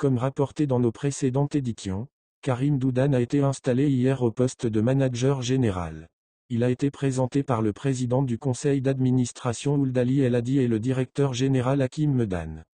Comme rapporté dans nos précédentes éditions, Karim Doudan a été installé hier au poste de manager général. Il a été présenté par le président du conseil d'administration Ould Ali El Hadi et le directeur général Hakim Medan.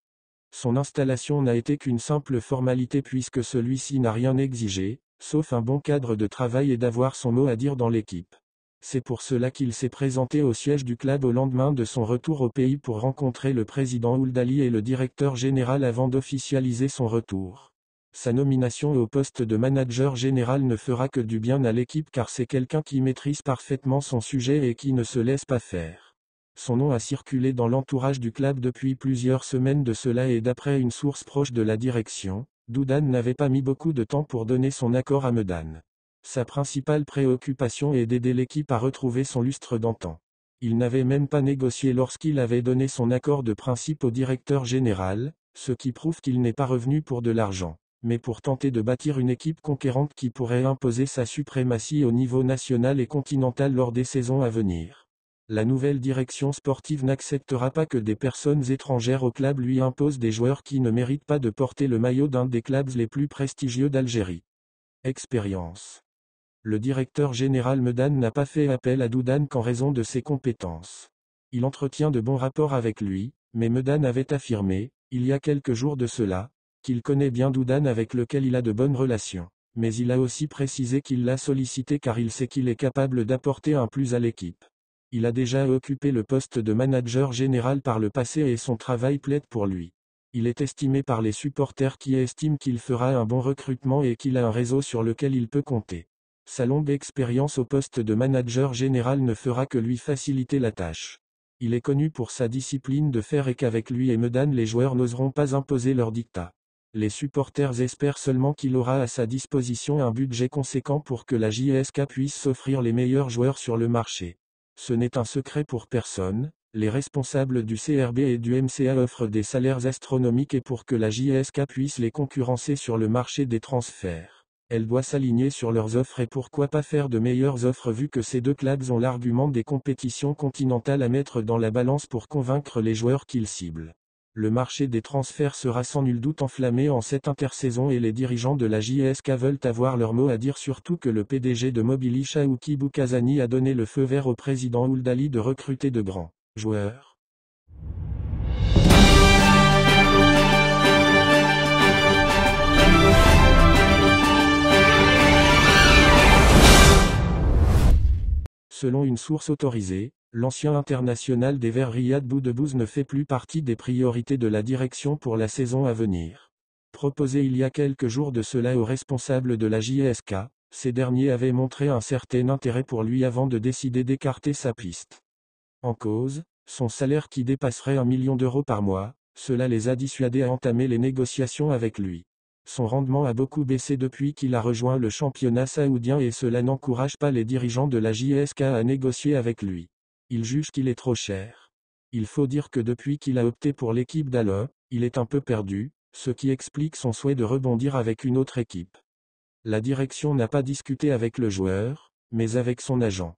Son installation n'a été qu'une simple formalité puisque celui-ci n'a rien exigé, sauf un bon cadre de travail et d'avoir son mot à dire dans l'équipe. C'est pour cela qu'il s'est présenté au siège du club au lendemain de son retour au pays pour rencontrer le président Ould Ali et le directeur général avant d'officialiser son retour. Sa nomination au poste de manager général ne fera que du bien à l'équipe car c'est quelqu'un qui maîtrise parfaitement son sujet et qui ne se laisse pas faire. Son nom a circulé dans l'entourage du club depuis plusieurs semaines de cela et d'après une source proche de la direction, Doudan n'avait pas mis beaucoup de temps pour donner son accord à Medan. Sa principale préoccupation est d'aider l'équipe à retrouver son lustre d'antan. Il n'avait même pas négocié lorsqu'il avait donné son accord de principe au directeur général, ce qui prouve qu'il n'est pas revenu pour de l'argent, mais pour tenter de bâtir une équipe conquérante qui pourrait imposer sa suprématie au niveau national et continental lors des saisons à venir. La nouvelle direction sportive n'acceptera pas que des personnes étrangères au club lui imposent des joueurs qui ne méritent pas de porter le maillot d'un des clubs les plus prestigieux d'Algérie. Expérience. Le directeur général Medan n'a pas fait appel à Doudan qu'en raison de ses compétences. Il entretient de bons rapports avec lui, mais Medan avait affirmé, il y a quelques jours de cela, qu'il connaît bien Doudan avec lequel il a de bonnes relations. Mais il a aussi précisé qu'il l'a sollicité car il sait qu'il est capable d'apporter un plus à l'équipe. Il a déjà occupé le poste de manager général par le passé et son travail plaide pour lui. Il est estimé par les supporters qui estiment qu'il fera un bon recrutement et qu'il a un réseau sur lequel il peut compter. Sa longue expérience au poste de manager général ne fera que lui faciliter la tâche. Il est connu pour sa discipline de fer et qu'avec lui et Medan les joueurs n'oseront pas imposer leur dictat. Les supporters espèrent seulement qu'il aura à sa disposition un budget conséquent pour que la JSK puisse s'offrir les meilleurs joueurs sur le marché. Ce n'est un secret pour personne, les responsables du CRB et du MCA offrent des salaires astronomiques et pour que la JSK puisse les concurrencer sur le marché des transferts, elle doit s'aligner sur leurs offres et pourquoi pas faire de meilleures offres vu que ces deux clubs ont l'argument des compétitions continentales à mettre dans la balance pour convaincre les joueurs qu'ils ciblent. Le marché des transferts sera sans nul doute enflammé en cette intersaison et les dirigeants de la JSK veulent avoir leur mot à dire surtout que le PDG de Mobili Chaouki Boukazani a donné le feu vert au président Ould Ali de recruter de grands joueurs. Selon une source autorisée, l'ancien international des Verts Riyad Boudebouz ne fait plus partie des priorités de la direction pour la saison à venir. Proposé il y a quelques jours de cela aux responsables de la JSK, ces derniers avaient montré un certain intérêt pour lui avant de décider d'écarter sa piste. En cause, son salaire qui dépasserait 1 million d'euros par mois, cela les a dissuadés à entamer les négociations avec lui. Son rendement a beaucoup baissé depuis qu'il a rejoint le championnat saoudien et cela n'encourage pas les dirigeants de la JSK à négocier avec lui. Ils jugent qu'il est trop cher. Il faut dire que depuis qu'il a opté pour l'équipe d'Al, il est un peu perdu, ce qui explique son souhait de rebondir avec une autre équipe. La direction n'a pas discuté avec le joueur, mais avec son agent.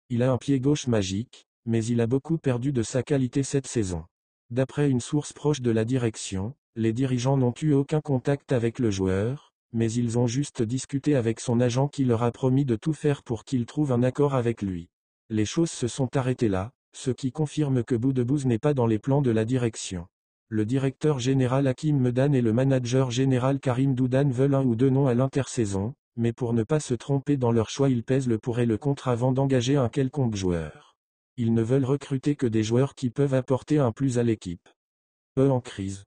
Il a un pied gauche magique, mais il a beaucoup perdu de sa qualité cette saison. D'après une source proche de la direction, les dirigeants n'ont eu aucun contact avec le joueur, mais ils ont juste discuté avec son agent qui leur a promis de tout faire pour qu'il trouve un accord avec lui. Les choses se sont arrêtées là, ce qui confirme que Boudebouz n'est pas dans les plans de la direction. Le directeur général Hakim Medan et le manager général Karim Doudan veulent un ou deux noms à l'intersaison, mais pour ne pas se tromper dans leur choix ils pèsent le pour et le contre avant d'engager un quelconque joueur. Ils ne veulent recruter que des joueurs qui peuvent apporter un plus à l'équipe. En crise.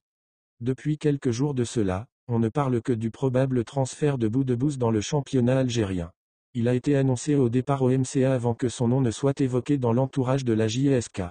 Depuis quelques jours de cela, on ne parle que du probable transfert de Boudebouz dans le championnat algérien. Il a été annoncé au départ au MCA avant que son nom ne soit évoqué dans l'entourage de la JSK.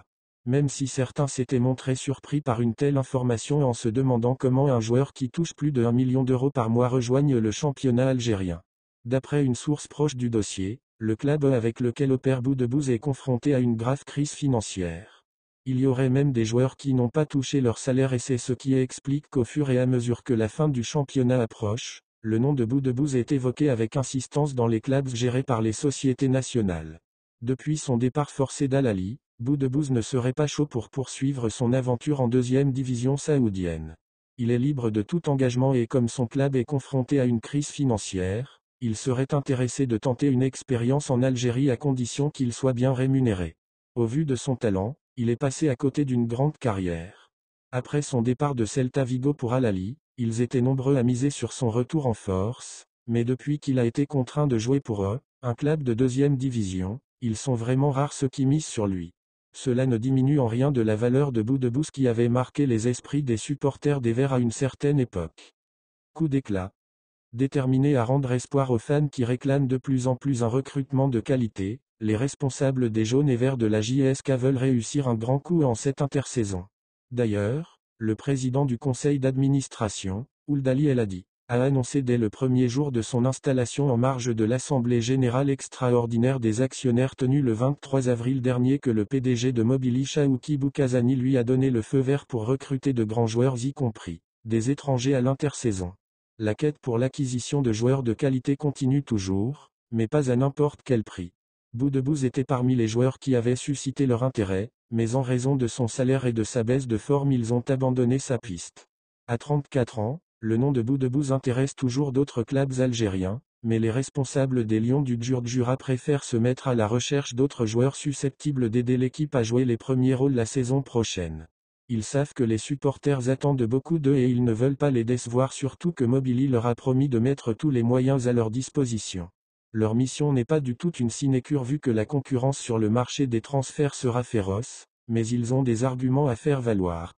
Même si certains s'étaient montrés surpris par une telle information en se demandant comment un joueur qui touche plus de 1 million d'euros par mois rejoigne le championnat algérien. D'après une source proche du dossier, le club avec lequel opère Boudebouz est confronté à une grave crise financière. Il y aurait même des joueurs qui n'ont pas touché leur salaire et c'est ce qui explique qu'au fur et à mesure que la fin du championnat approche, le nom de Boudebouz est évoqué avec insistance dans les clubs gérés par les sociétés nationales. Depuis son départ forcé d'Al Ahly, Boudebouz ne serait pas chaud pour poursuivre son aventure en deuxième division saoudienne. Il est libre de tout engagement et comme son club est confronté à une crise financière, il serait intéressé de tenter une expérience en Algérie à condition qu'il soit bien rémunéré. Au vu de son talent, il est passé à côté d'une grande carrière. Après son départ de Celta Vigo pour Al Ahly, ils étaient nombreux à miser sur son retour en force, mais depuis qu'il a été contraint de jouer pour eux, un club de deuxième division, ils sont vraiment rares ceux qui misent sur lui. Cela ne diminue en rien de la valeur de Boudebouz qui avait marqué les esprits des supporters des Verts à une certaine époque. Coup d'éclat. Déterminés à rendre espoir aux fans qui réclament de plus en plus un recrutement de qualité, les responsables des jaunes et verts de la JSK veulent réussir un grand coup en cette intersaison. D'ailleurs, le président du conseil d'administration, Ould Ali El Hadi, a annoncé dès le premier jour de son installation en marge de l'Assemblée générale extraordinaire des actionnaires tenue le 23 avril dernier que le PDG de Mobili Chaouki Boukazani lui a donné le feu vert pour recruter de grands joueurs y compris des étrangers à l'intersaison. La quête pour l'acquisition de joueurs de qualité continue toujours, mais pas à n'importe quel prix. Boudebouz était parmi les joueurs qui avaient suscité leur intérêt, mais en raison de son salaire et de sa baisse de forme ils ont abandonné sa piste. À 34 ans, le nom de Boudebouz intéresse toujours d'autres clubs algériens, mais les responsables des Lions du Djurdjura préfèrent se mettre à la recherche d'autres joueurs susceptibles d'aider l'équipe à jouer les premiers rôles la saison prochaine. Ils savent que les supporters attendent beaucoup d'eux et ils ne veulent pas les décevoir, surtout que Mobili leur a promis de mettre tous les moyens à leur disposition. Leur mission n'est pas du tout une sinécure vu que la concurrence sur le marché des transferts sera féroce, mais ils ont des arguments à faire valoir.